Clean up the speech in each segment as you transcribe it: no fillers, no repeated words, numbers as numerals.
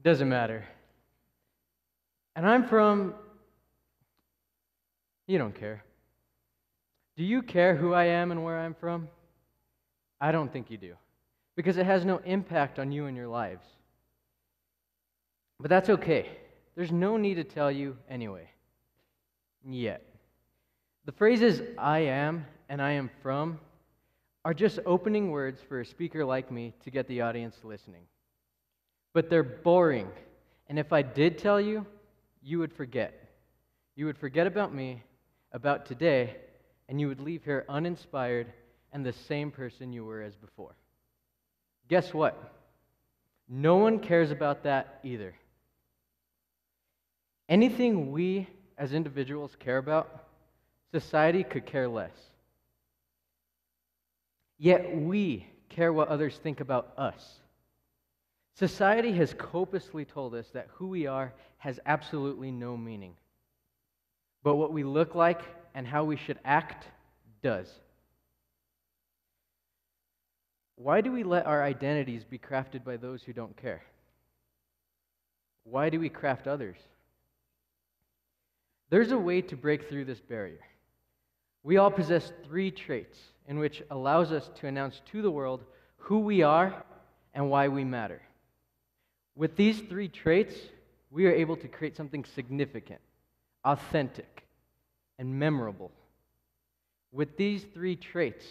Doesn't matter. And I'm from, you don't care. Do you care who I am and where I'm from? I don't think you do, because it has no impact on you and your lives. But that's okay. There's no need to tell you anyway. Yet. The phrases I am and I am from are just opening words for a speaker like me to get the audience listening. But they're boring, and if I did tell you, you would forget. You would forget about me, about today, and you would leave here uninspired and the same person you were as before. Guess what? No one cares about that either. Anything we as individuals care about, society could care less. Yet we care what others think about us. Society has copiously told us that who we are has absolutely no meaning. But what we look like and how we should act does. Why do we let our identities be crafted by those who don't care? Why do we craft others? There's a way to break through this barrier. We all possess 3 traits in which allows us to announce to the world who we are and why we matter. With these 3 traits, we are able to create something significant, authentic, and memorable. With these 3 traits,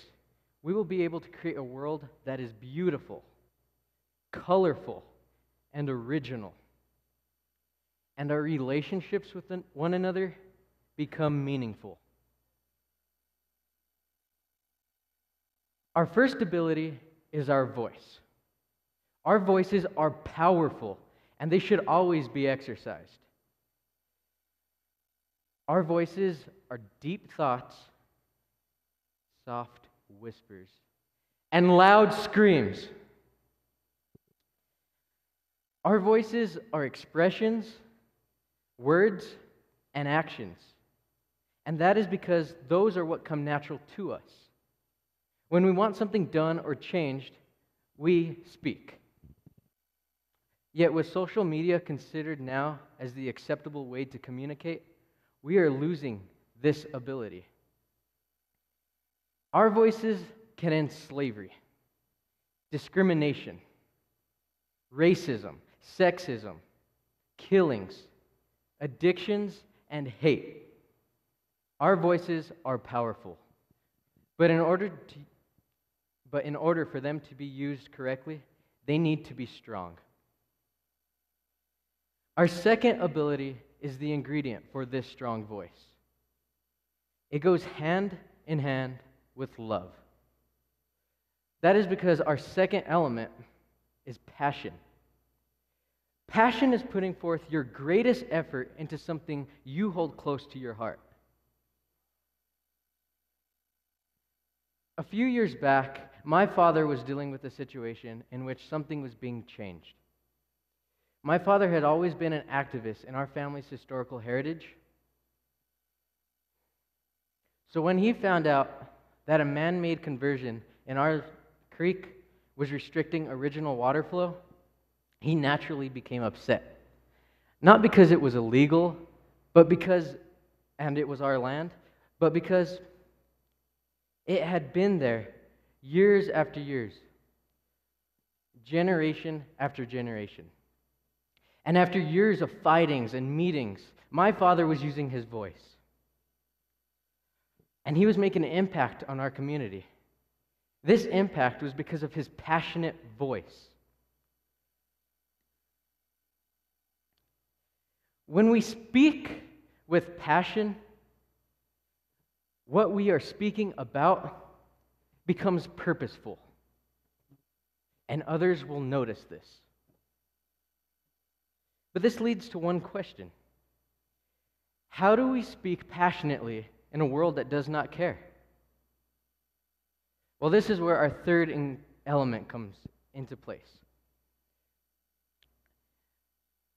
we will be able to create a world that is beautiful, colorful, and original. And our relationships with one another become meaningful. Our first ability is our voice. Our voices are powerful, and they should always be exercised. Our voices are deep thoughts, soft whispers, and loud screams. Our voices are expressions, words, and actions. And that is because those are what come natural to us. When we want something done or changed, we speak. Yet with social media considered now as the acceptable way to communicate, we are losing this ability. Our voices can end slavery, discrimination, racism, sexism, killings, addictions, and hate. Our voices are powerful. But in order for them to be used correctly, they need to be strong. Our second ability is the ingredient for this strong voice. It goes hand in hand with love. That is because our second element is passion. Passion is putting forth your greatest effort into something you hold close to your heart. A few years back, my father was dealing with a situation in which something was being changed. My father had always been an activist in our family's historical heritage. So when he found out that a man-made conversion in our creek was restricting original water flow, he naturally became upset. Not because it was illegal, and it was our land, but because it had been there years after years, generation after generation. And after years of fightings and meetings, my father was using his voice. And he was making an impact on our community. This impact was because of his passionate voice. When we speak with passion, what we are speaking about becomes purposeful. And others will notice this. But this leads to one question. How do we speak passionately in a world that does not care? Well, this is where our third element comes into place.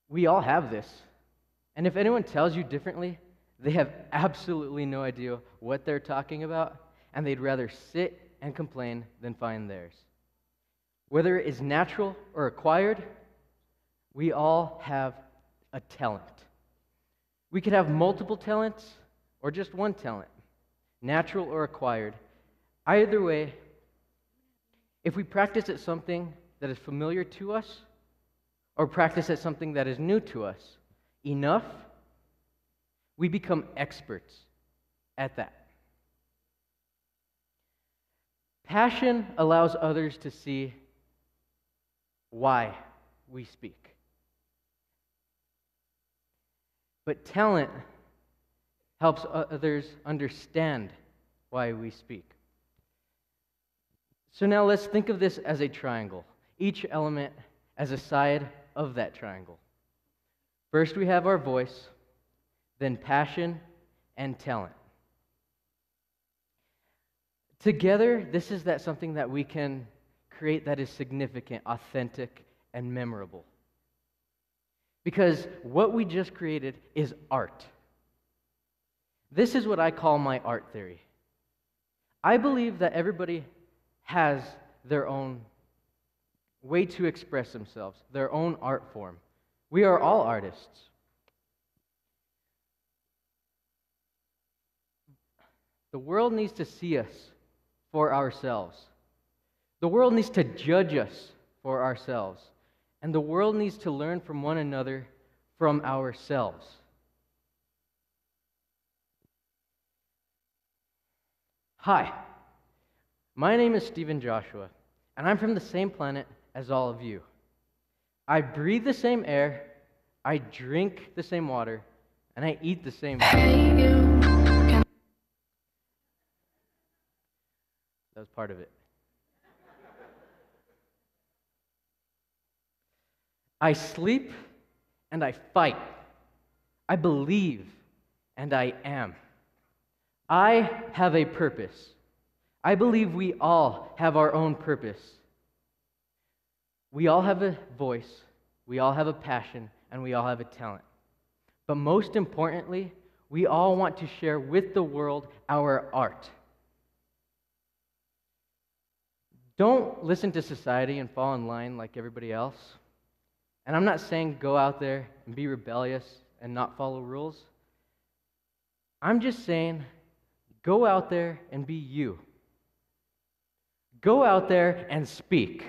We all have this. And if anyone tells you differently, they have absolutely no idea what they're talking about, and they'd rather sit and complain than find theirs. Whether it is natural or acquired, We all have a talent. We could have multiple talents or just one talent, natural or acquired. Either way, if we practice at something that is familiar to us or practice at something that is new to us enough, we become experts at that. Passion allows others to see why we speak. But talent helps others understand why we speak. So now let's think of this as a triangle, each element as a side of that triangle. First we have our voice, then passion and talent. Together, this is something that we can create that is significant, authentic, and memorable. Because what we just created is art. This is what I call my art theory. I believe that everybody has their own way to express themselves, their own art form. We are all artists. The world needs to see us for ourselves. The world needs to judge us for ourselves. And the world needs to learn from one another from ourselves. Hi, my name is Stephen Joshua, and I'm from the same planet as all of you. I breathe the same air, I drink the same water, and I eat the same food. That was part of it. I sleep and I fight. I believe and I am. I have a purpose. I believe we all have our own purpose. We all have a voice, we all have a passion, and we all have a talent. But most importantly, we all want to share with the world our art. Don't listen to society and fall in line like everybody else. And I'm not saying go out there and be rebellious and not follow rules. I'm just saying go out there and be you. Go out there and speak.